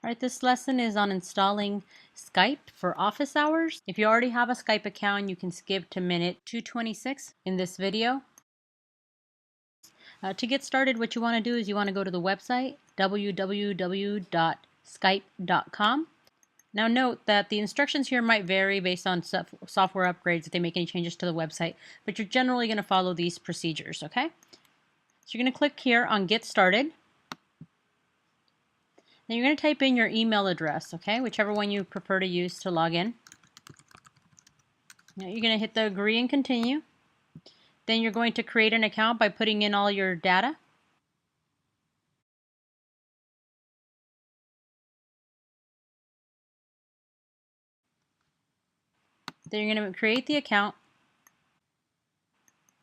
All right, this lesson is on installing Skype for office hours. If you already have a Skype account, you can skip to minute 226 in this video. To get started, what you want to do is you want to go to the website www.skype.com. Now note that the instructions here might vary based on software upgrades if they make any changes to the website, but you're generally going to follow these procedures, okay? So you're going to click here on Get Started. Then you're going to type in your email address, okay, whichever one you prefer to use to log in. Now you're going to hit the agree and continue. Then you're going to create an account by putting in all your data. Then you're going to create the account.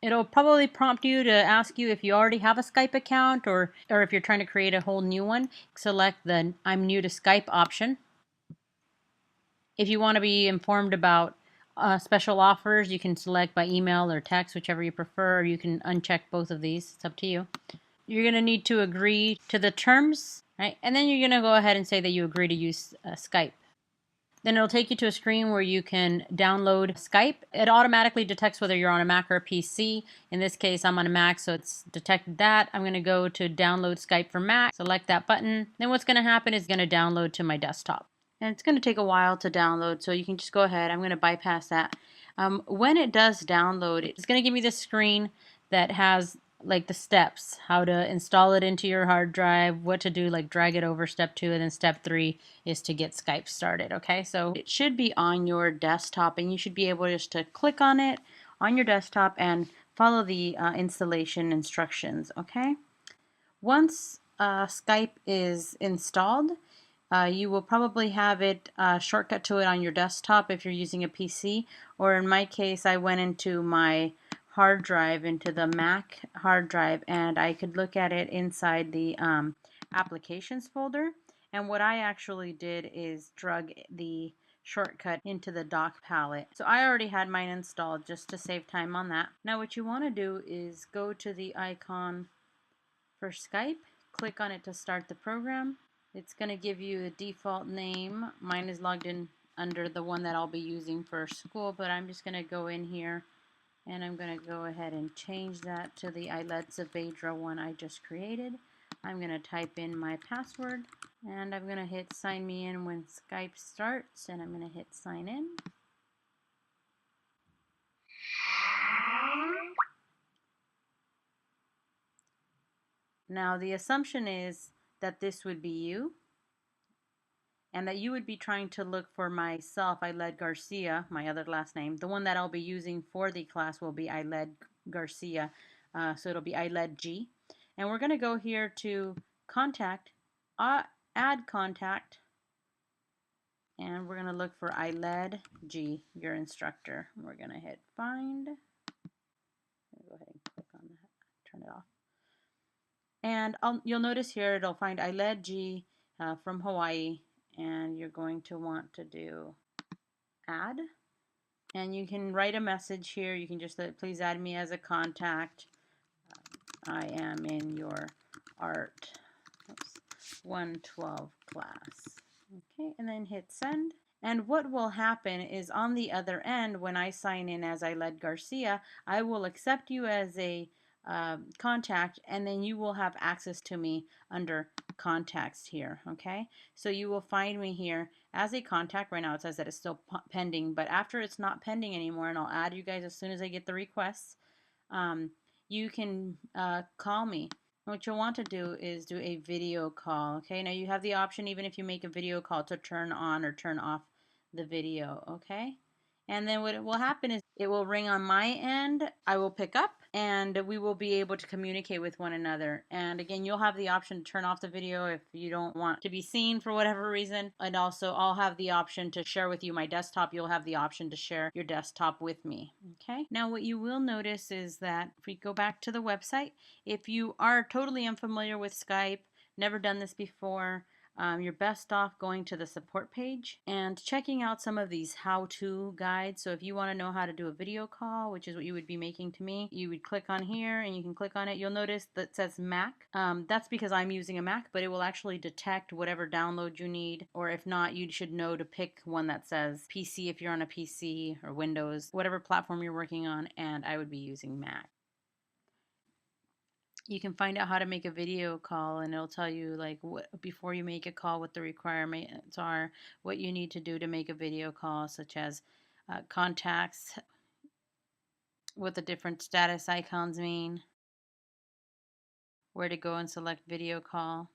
It'll probably prompt you to ask you if you already have a Skype account or if you're trying to create a whole new one. Select the I'm new to Skype option. If you want to be informed about special offers, you can select by email or text, whichever you prefer, or you can uncheck both of these. It's up to you. You're going to need to agree to the terms, right? And then you're going to go ahead and say that you agree to use Skype. Then it'll take you to a screen where you can download Skype. It automatically detects whether you're on a Mac or a PC. In this case, I'm on a Mac, so it's detected that. I'm going to go to download Skype for Mac, select that button. Then what's going to happen is going to download to my desktop. And it's going to take a while to download, so you can just go ahead. I'm going to bypass that. When it does download, it's going to give me this screen that has like the steps, how to install it into your hard drive, what to do, like drag it over, step 2, and then step 3 is to get Skype started, okay? So it should be on your desktop, and you should be able just to click on it on your desktop and follow the installation instructions, okay? Once Skype is installed, you will probably have it shortcut to it on your desktop if you're using a PC, or in my case I went into my hard drive, into the Mac hard drive, and I could look at it inside the applications folder. And what I actually did is drug the shortcut into the dock palette. So I already had mine installed just to save time on that. Now what you want to do is go to the icon for Skype, click on it to start the program. It's going to give you a default name. Mine is logged in under the one that I'll be using for school, but I'm just going to go in here and I'm going to go ahead and change that to the García-Saavedra one I just created. I'm going to type in my password and I'm going to hit sign me in when Skype starts, and I'm going to hit sign in. Now the assumption is that this would be you, and that you would be trying to look for myself, Ailed Garcia, my other last name. The one that I'll be using for the class will be Ailed Garcia, so it'll be Ailed G. And we're going to go here to contact, add contact, and we're going to look for Ailed G, your instructor. We're going to hit find. Go ahead and click on that, turn it off. And you'll notice here it'll find Ailed G from Hawaii, and you're going to want to do add, and you can write a message here. You can just please add me as a contact. I am in your art 112 class. Okay, and then hit send. And what will happen is on the other end, when I sign in as Ailed Garcia, I will accept you as a contact, and then you will have access to me under contacts here, okay? So you will find me here as a contact. Right now it says that it's still pending, but after it's not pending anymore, and I'll add you guys as soon as I get the requests, you can call me. What you'll want to do is do a video call, okay? Now you have the option, even if you make a video call, to turn on or turn off the video, okay? And then what will happen is it will ring on my end, I will pick up, and we will be able to communicate with one another. And again, you'll have the option to turn off the video if you don't want to be seen for whatever reason. And also I'll have the option to share with you my desktop. You'll have the option to share your desktop with me, okay? Now what you will notice is that if we go back to the website, if you are totally unfamiliar with Skype, never done this before, you're best off going to the support page and checking out some of these how-to guides. So if you want to know how to do a video call, which is what you would be making to me, you would click on here and you can click on it. You'll notice that says Mac. That's because I'm using a Mac, but it will actually detect whatever download you need, or if not, you should know to pick one that says PC if you're on a PC, or Windows, whatever platform you're working on, and I would be using Mac. You can find out how to make a video call, and it'll tell you like what, before you make a call, what the requirements are, what you need to do to make a video call, such as contacts, what the different status icons mean, where to go and select video call,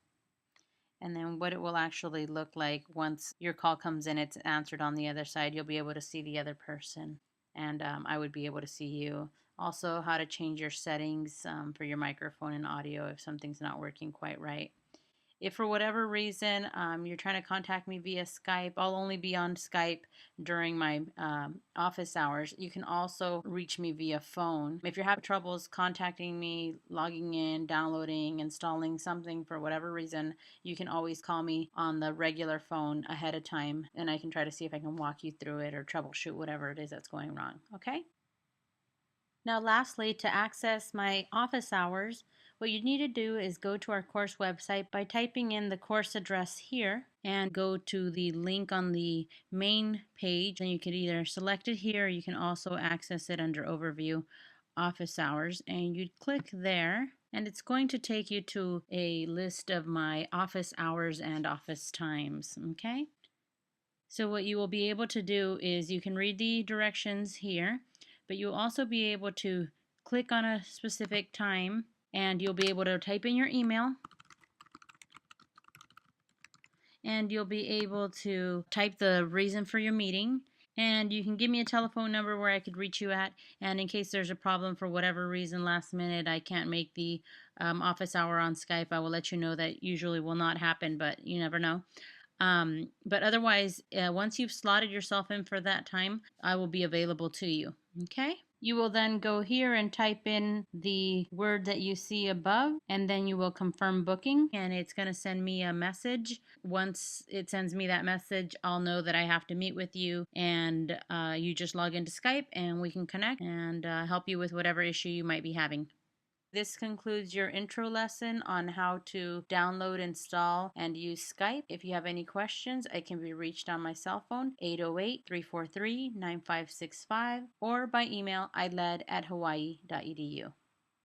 and then what it will actually look like once your call comes in, it's answered on the other side. You'll be able to see the other person, and I would be able to see you. Also, how to change your settings for your microphone and audio if something's not working quite right. If for whatever reason you're trying to contact me via Skype, I'll only be on Skype during my office hours. You can also reach me via phone. If you're having troubles contacting me, logging in, downloading, installing something for whatever reason, you can always call me on the regular phone ahead of time, and I can try to see if I can walk you through it or troubleshoot whatever it is that's going wrong. Okay? Now lastly, to access my office hours, what you need to do is go to our course website by typing in the course address here and go to the link on the main page, and you can either select it here or you can also access it under Overview Office Hours, and you'd click there and it's going to take you to a list of my office hours and office times. Okay? So what you will be able to do is you can read the directions here, but you'll also be able to click on a specific time and you'll be able to type in your email, and you'll be able to type the reason for your meeting, and you can give me a telephone number where I could reach you at, and in case there's a problem for whatever reason last minute I can't make the office hour on Skype, I will let you know. That usually will not happen, but you never know. But otherwise, once you've slotted yourself in for that time, I will be available to you. Okay? You will then go here and type in the word that you see above, and then you will confirm booking, and it's going to send me a message. Once it sends me that message, I'll know that I have to meet with you, and you just log into Skype and we can connect and help you with whatever issue you might be having. This concludes your intro lesson on how to download, install, and use Skype. If you have any questions, I can be reached on my cell phone, 808-343-9565, or by email, iled@hawaii.edu.